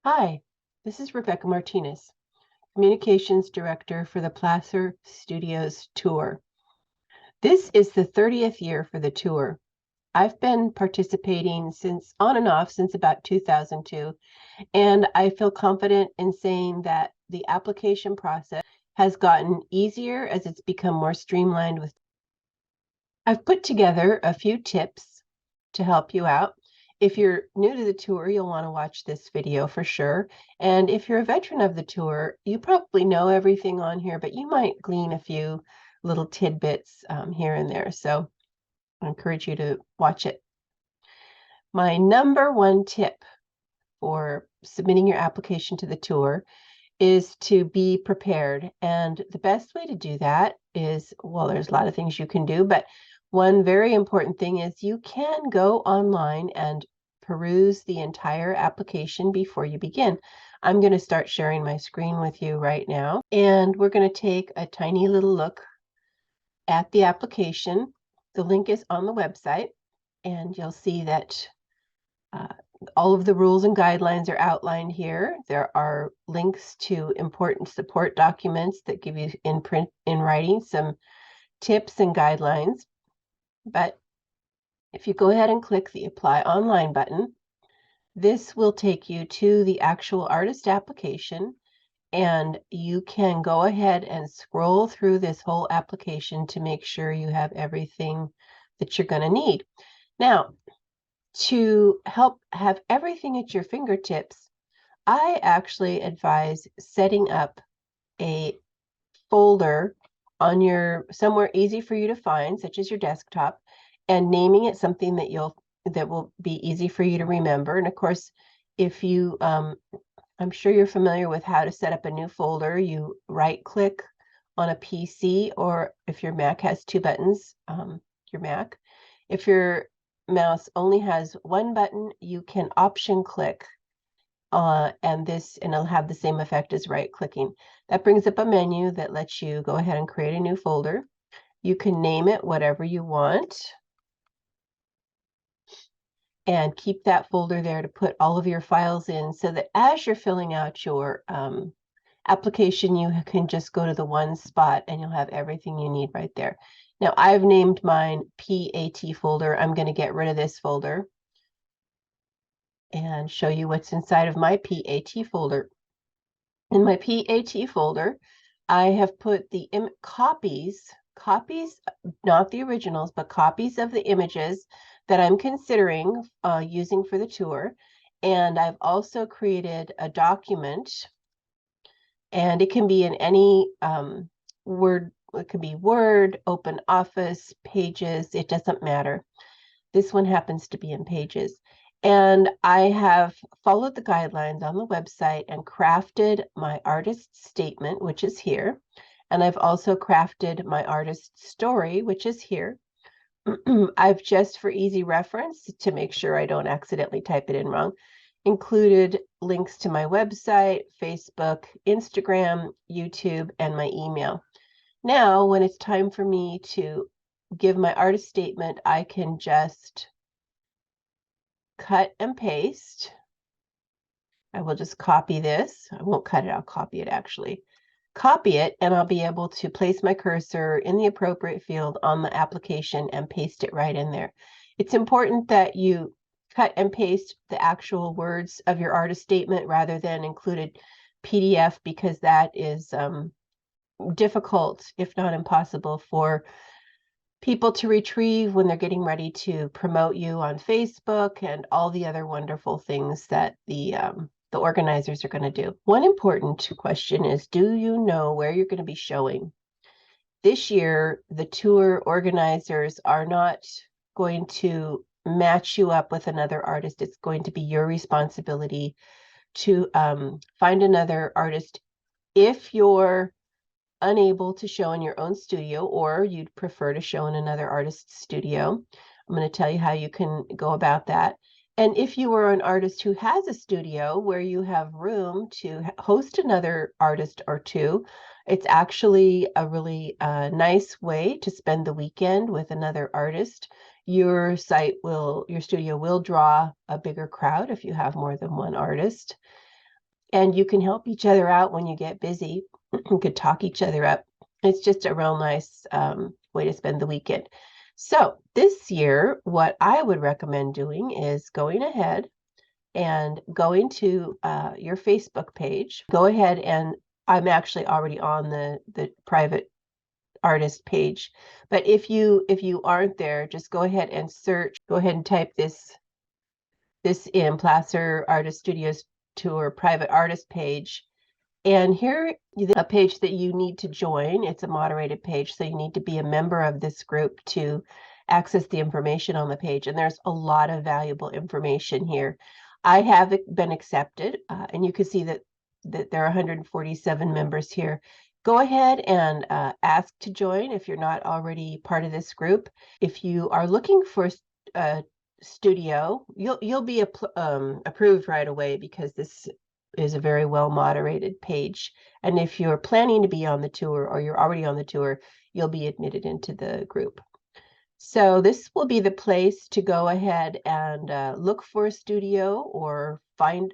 Hi, this is Rebecca Martinez, Communications Director for the Placer Studios Tour. This is the 30th year for the tour. I've been participating on and off since about 2002, and I feel confident in saying that the application process has gotten easier as it's become more streamlined. I've put together a few tips to help you out. If you're new to the tour, you'll want to watch this video for sure. And if you're a veteran of the tour, you probably know everything on here, but you might glean a few little tidbits here and there. So I encourage you to watch it. My number one tip for submitting your application to the tour is to be prepared. And the best way to do that is, well, there's a lot of things you can do, but one very important thing is you can go online and peruse the entire application before you begin. I'm going to start sharing my screen with you right now, and we're going to take a tiny little look at the application. The link is on the website, and you'll see that all of the rules and guidelines are outlined here. There are links to important support documents that give you in print, in writing, some tips and guidelines. But if you go ahead and click the Apply Online button, this will take you to the actual artist application, and you can go ahead and scroll through this whole application to make sure you have everything that you're going to need. Now, to help have everything at your fingertips, I actually advise setting up a folder on your somewhere easy for you to find, such as your desktop, and naming it something that will be easy for you to remember. And of course, if you I'm sure you're familiar with how to set up a new folder. You right click on a PC, or if your Mac has two buttons, your Mac. If your mouse only has one button, you can option click and it'll have the same effect as right clicking. That brings up a menu that lets you go ahead and create a new folder. You can name it whatever you want and keep that folder there to put all of your files in, so that as you're filling out your application, you can just go to the one spot and you'll have everything you need right there. Now, I've named mine PAT folder. I'm going to get rid of this folder and show you what's inside of my PAT folder. In my PAT folder, I have put the copies, not the originals, but copies of the images that I'm considering using for the tour. And I've also created a document, and it can be in any Word. It could be Word, Open Office, Pages, it doesn't matter. This one happens to be in Pages. And I have followed the guidelines on the website and crafted my artist statement, which is here. And I've also crafted my artist story, which is here. I've just, for easy reference, to make sure I don't accidentally type it in wrong, included links to my website, Facebook, Instagram, YouTube, and my email. Now, when it's time for me to give my artist statement, I can just cut and paste. I will just copy this. I won't cut it, I'll copy it actually. Copy it, and I'll be able to place my cursor in the appropriate field on the application and paste it right in there. It's important that you cut and paste the actual words of your artist statement rather than included PDF, because that is difficult, if not impossible, for people to retrieve when they're getting ready to promote you on Facebook and all the other wonderful things that the organizers are going to do. One important question is, do you know where you're going to be showing? This year, the tour organizers are not going to match you up with another artist. It's going to be your responsibility to find another artist. If you're unable to show in your own studio, or you'd prefer to show in another artist's studio, I'm going to tell you how you can go about that. And if you are an artist who has a studio where you have room to host another artist or two, it's actually a really nice way to spend the weekend with another artist. Your studio will draw a bigger crowd if you have more than one artist. and you can help each other out when you get busy. You could talk each other up. It's just a real nice way to spend the weekend. So this year, what I would recommend doing is going ahead and going to your Facebook page. Go ahead, and I'm actually already on the private artist page. But if you aren't there, just go ahead and search. Go ahead and type this in Placer Artist Studios Tour private artist page. And here is a page that you need to join. It's a moderated page, so you need to be a member of this group to access the information on the page. And there's a lot of valuable information here. I have been accepted, and you can see that there are 147 members here. Go ahead and ask to join if you're not already part of this group. If you are looking for a studio, you'll be approved right away, because this is a very well moderated page. And if you're planning to be on the tour, or you're already on the tour, you'll be admitted into the group. So this will be the place to go ahead and look for a studio, or find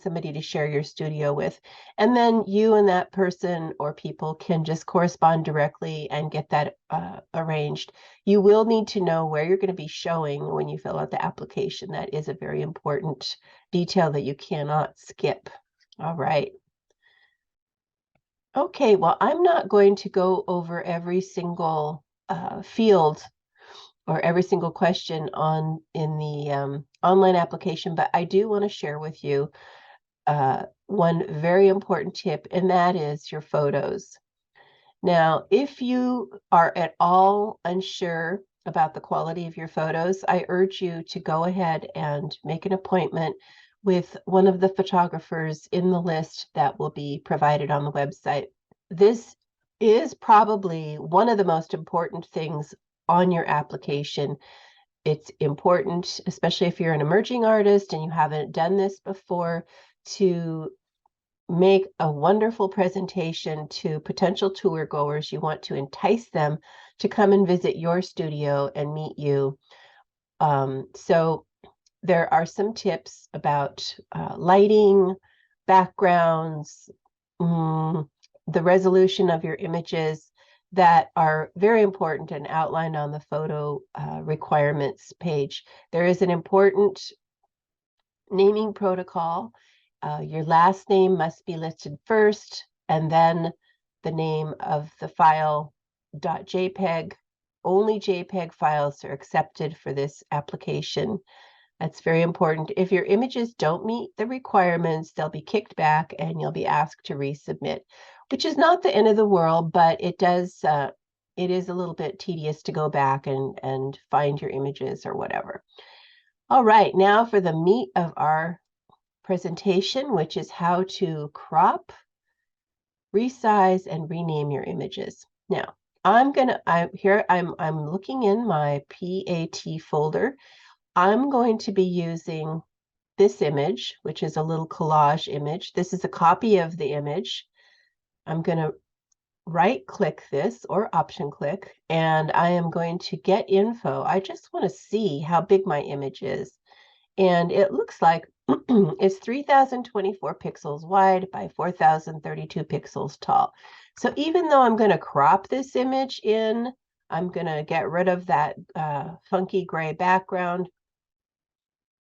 somebody to share your studio with. And then you and that person or people can just correspond directly and get that arranged. You will need to know where you're going to be showing when you fill out the application. That is a very important detail that you cannot skip. All right. Okay, well, I'm not going to go over every single field or every single question in the online application, but I do want to share with you one very important tip, and that is your photos. Now, if you are at all unsure about the quality of your photos, I urge you to go ahead and make an appointment with one of the photographers in the list that will be provided on the website. This is probably one of the most important things on your application. It's important, especially if you're an emerging artist and you haven't done this before, to make a wonderful presentation to potential tour goers. You want to entice them to come and visit your studio and meet you. So there are some tips about lighting, backgrounds, the resolution of your images that are very important and outlined on the photo requirements page. There is an important naming protocol. Your last name must be listed first, and then the name of the file, .jpeg. Only JPEG files are accepted for this application. That's very important. If your images don't meet the requirements, they'll be kicked back and you'll be asked to resubmit, which is not the end of the world, but it is a little bit tedious to go back and find your images or whatever. All right, now for the meat of our presentation, which is how to crop, resize, and rename your images. Now, I'm looking in my PAT folder. I'm going to be using this image, which is a little collage image. This is a copy of the image. I'm going to right-click this, or option-click, and I am going to get info. I just want to see how big my image is. And it looks like it's 3,024 pixels wide by 4,032 pixels tall. So even though I'm going to crop this image in, I'm going to get rid of that funky gray background,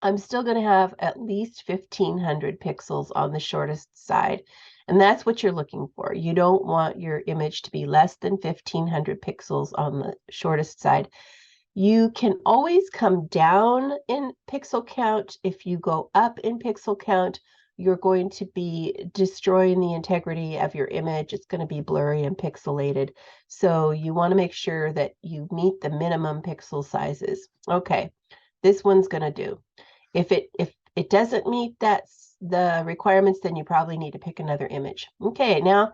I'm still going to have at least 1,500 pixels on the shortest side. And that's what you're looking for. You don't want your image to be less than 1,500 pixels on the shortest side. You can always come down in pixel count. If you go up in pixel count, you're going to be destroying the integrity of your image. It's going to be blurry and pixelated. So you want to make sure that you meet the minimum pixel sizes. Okay, this one's going to do. If it doesn't meet the requirements, then you probably need to pick another image. Okay, now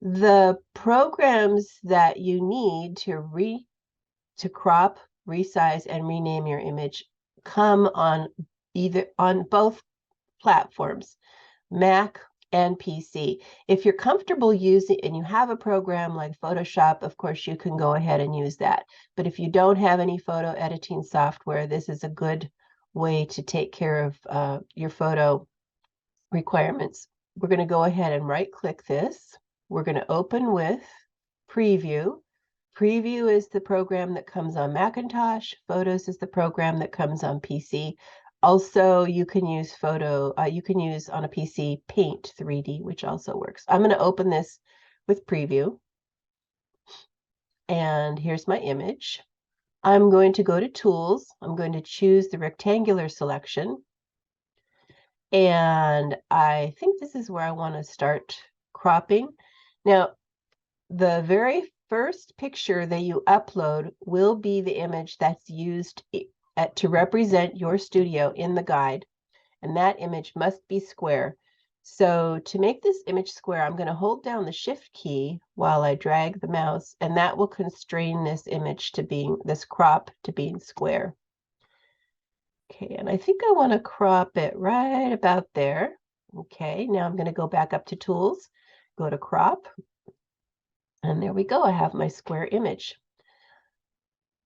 the programs that you need to crop, resize, and rename your image come on both platforms, Mac and PC. If you're comfortable using, and you have a program like Photoshop, of course you can go ahead and use that. But if you don't have any photo editing software, this is a good way to take care of your photo requirements. We're going to go ahead and right click this. We're going to open with Preview. Preview is the program that comes on Macintosh. Photos is the program that comes on PC. Also, you can use on a PC Paint 3D, which also works. I'm going to open this with Preview. And here's my image. I'm going to go to Tools. I'm going to choose the rectangular selection. And I think this is where I want to start cropping. Now, the very first picture that you upload will be the image that's used to represent your studio in the guide. And that image must be square. So to make this image square, I'm going to hold down the Shift key while I drag the mouse, and that will constrain this image to this crop to being square. Okay, and I think I want to crop it right about there. Okay, now I'm going to go back up to Tools, go to Crop, and there we go. I have my square image.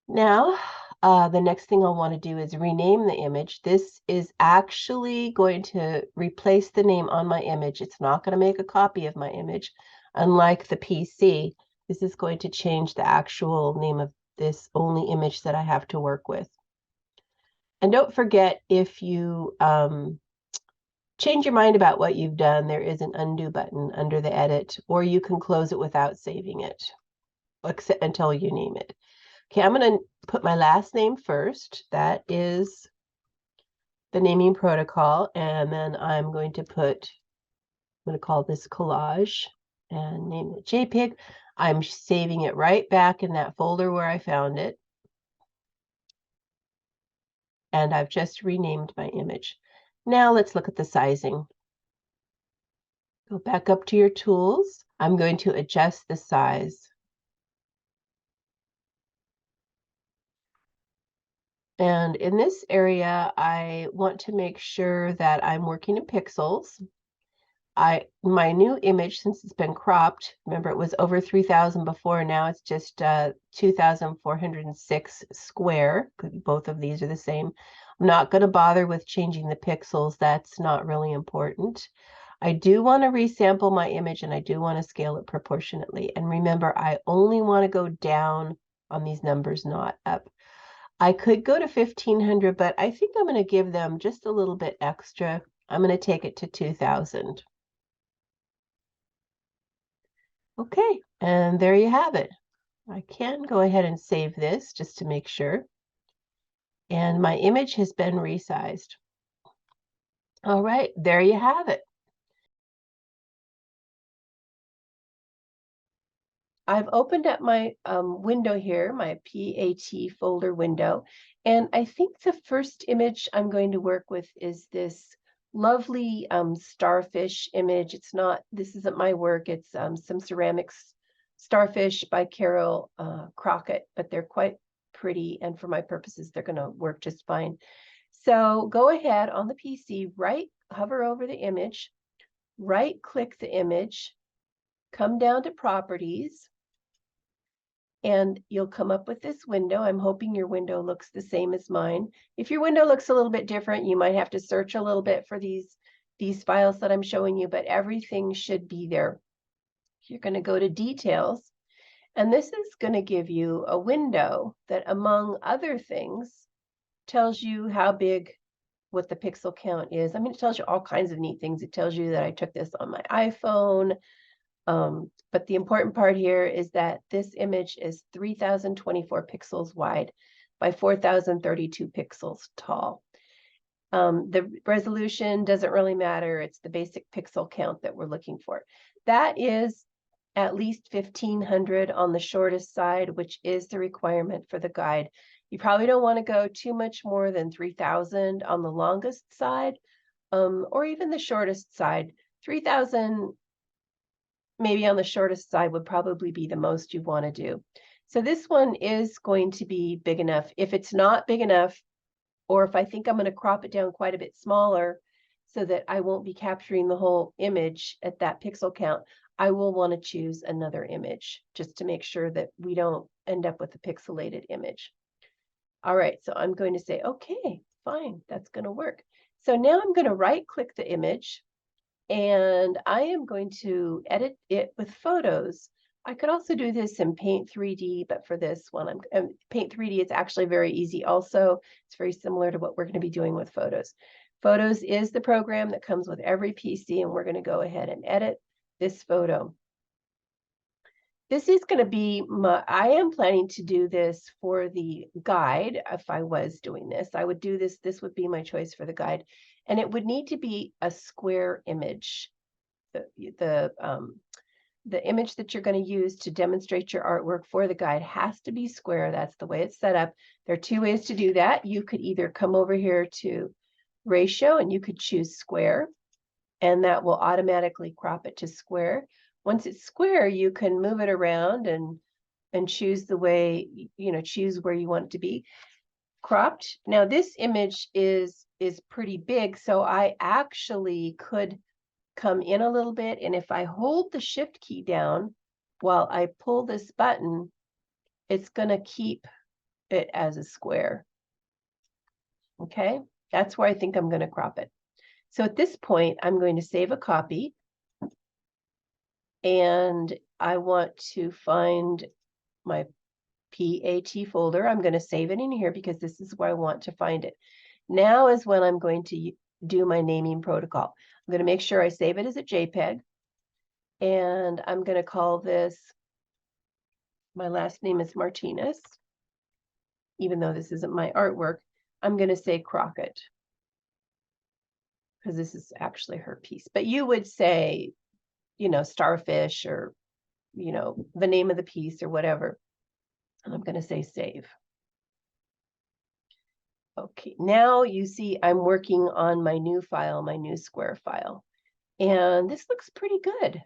Now, the next thing I'll want to do is rename the image. This is actually going to replace the name on my image. It's not going to make a copy of my image. Unlike the PC, this is going to change the actual name of this only image that I have to work with. And don't forget, if you change your mind about what you've done, there is an undo button under the edit, or you can close it without saving it until you name it. Okay, I'm going to put my last name first. That is the naming protocol. And then I'm going to call this collage and name it JPEG. I'm saving it right back in that folder where I found it. And I've just renamed my image. Now let's look at the sizing. Go back up to your tools. I'm going to adjust the size. And in this area, I want to make sure that I'm working in pixels. My new image, since it's been cropped, remember it was over 3,000 before, now it's just 2,406 square. Both of these are the same. I'm not going to bother with changing the pixels. That's not really important. I do want to resample my image, and I do want to scale it proportionately. And remember, I only want to go down on these numbers, not up. I could go to 1,500, but I think I'm going to give them just a little bit extra. I'm going to take it to 2,000. Okay, and there you have it. I can go ahead and save this just to make sure. And my image has been resized. All right, there you have it. I've opened up my window here, my PAT folder window, and I think the first image I'm going to work with is this lovely starfish image. This isn't my work, it's some ceramics starfish by Carol Crockett, but they're quite pretty, and for my purposes, they're gonna work just fine. So go ahead on the PC, hover over the image, right-click the image, come down to Properties, and you'll come up with this window. I'm hoping your window looks the same as mine. If your window looks a little bit different, you might have to search a little bit for these files that I'm showing you, but everything should be there. You're going to go to Details, and this is going to give you a window that, among other things, tells you how big what the pixel count is. I mean, it tells you all kinds of neat things. It tells you that I took this on my iPhone. But the important part here is that this image is 3,024 pixels wide by 4,032 pixels tall. The resolution doesn't really matter. It's the basic pixel count that we're looking for. That is at least 1,500 on the shortest side, which is the requirement for the guide. You probably don't want to go too much more than 3,000 on the longest side, or even the shortest side. 3,000 maybe on the shortest side would probably be the most you want to do. So this one is going to be big enough. If it's not big enough, or if I think I'm going to crop it down quite a bit smaller so that I won't be capturing the whole image at that pixel count, I will want to choose another image just to make sure that we don't end up with a pixelated image. All right, so I'm going to say, okay, fine, that's going to work. So now I'm going to right-click the image, And I am going to edit it with photos. I could also do this in Paint 3D, but for this one, Paint 3D is actually very easy also. It's very similar to what we're going to be doing with Photos. Photos is the program that comes with every PC, and we're going to go ahead and edit this photo. This is going to be I am planning to do this for the guide. If I was doing this, I would do this. This would be my choice for the guide. And it would need to be a square image. The image that you're going to use to demonstrate your artwork for the guide has to be square. That's the way it's set up. There are two ways to do that. You could either come over here to ratio and you could choose square, and that will automatically crop it to square. Once it's square, you can move it around and choose the way, choose where you want it to be cropped. Now this image is pretty big, so I actually could come in a little bit, and if I hold the shift key down while I pull this button, it's going to keep it as a square. Okay, that's where I think I'm going to crop it. So at this point, I'm going to save a copy, and I want to find my PAT folder. I'm going to save it in here because this is where I want to find it. Now is when I'm going to do my naming protocol. I'm going to make sure I save it as a JPEG, and I'm going to call this, my last name is Martinez, even though this isn't my artwork. I'm going to say Crockett because this is actually her piece. But you would say, Starfish, or, the name of the piece or whatever. And I'm going to say save. Okay, now you see I'm working on my new file, my new square file. And this looks pretty good.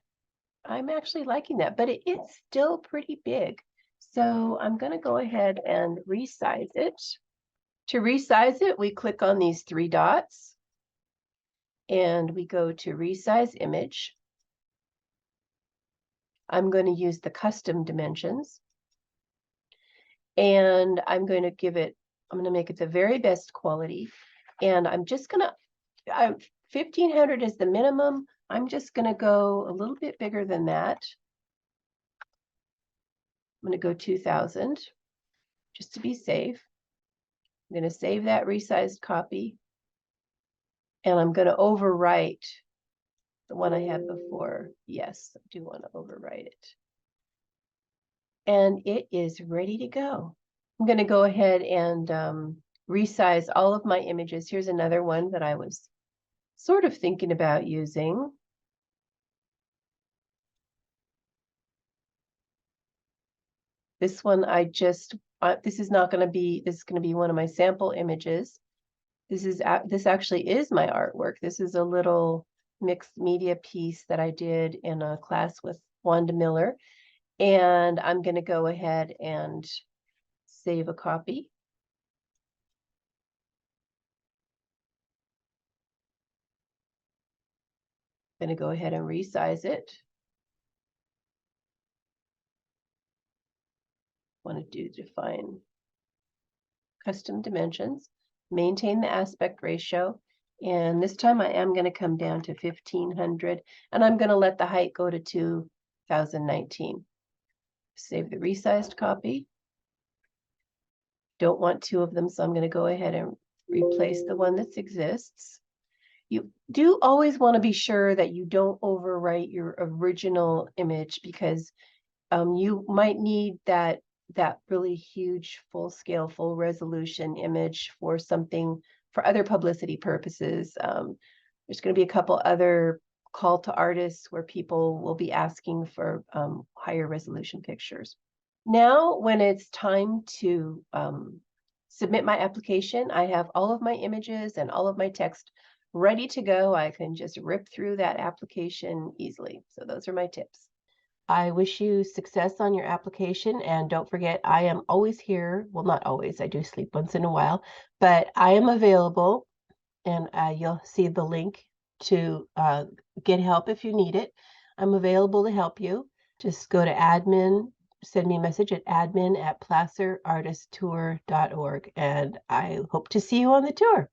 I'm actually liking that, but it's still pretty big. So I'm going to go ahead and resize it. To resize it, we click on these three dots and we go to resize image. I'm going to use the custom dimensions, and I'm going to make it the very best quality. And I'm just going to, 1500 is the minimum. I'm just going to go a little bit bigger than that. I'm going to go 2000 just to be safe. I'm going to save that resized copy, and I'm going to overwrite the one I had before. Yes, I do want to overwrite it. And it is ready to go. I'm going to go ahead and resize all of my images. Here's another one that I was sort of thinking about using. This one this is going to be one of my sample images. This actually is my artwork. This is a little mixed media piece that I did in a class with Wanda Miller. And I'm going to go ahead and save a copy. I'm going to go ahead and resize it. Want to define custom dimensions, maintain the aspect ratio, and this time I am going to come down to 1500, and I'm going to let the height go to 2019. Save the resized copy. Don't want two of them, so I'm going to go ahead and replace the one that exists. You do always want to be sure that you don't overwrite your original image, because you might need that really huge full-scale, full-resolution image for other publicity purposes. There's going to be a couple other call to artists where people will be asking for higher resolution pictures. Now, when it's time to submit my application, I have all of my images and all of my text ready to go. I can just rip through that application easily. So those are my tips. I wish you success on your application, and don't forget, I am always here. Well, not always, I do sleep once in a while, but I am available, and you'll see the link to get help if you need it. I'm available to help you. Just go to admin, send me a message at admin@placerartisttour.org, and I hope to see you on the tour.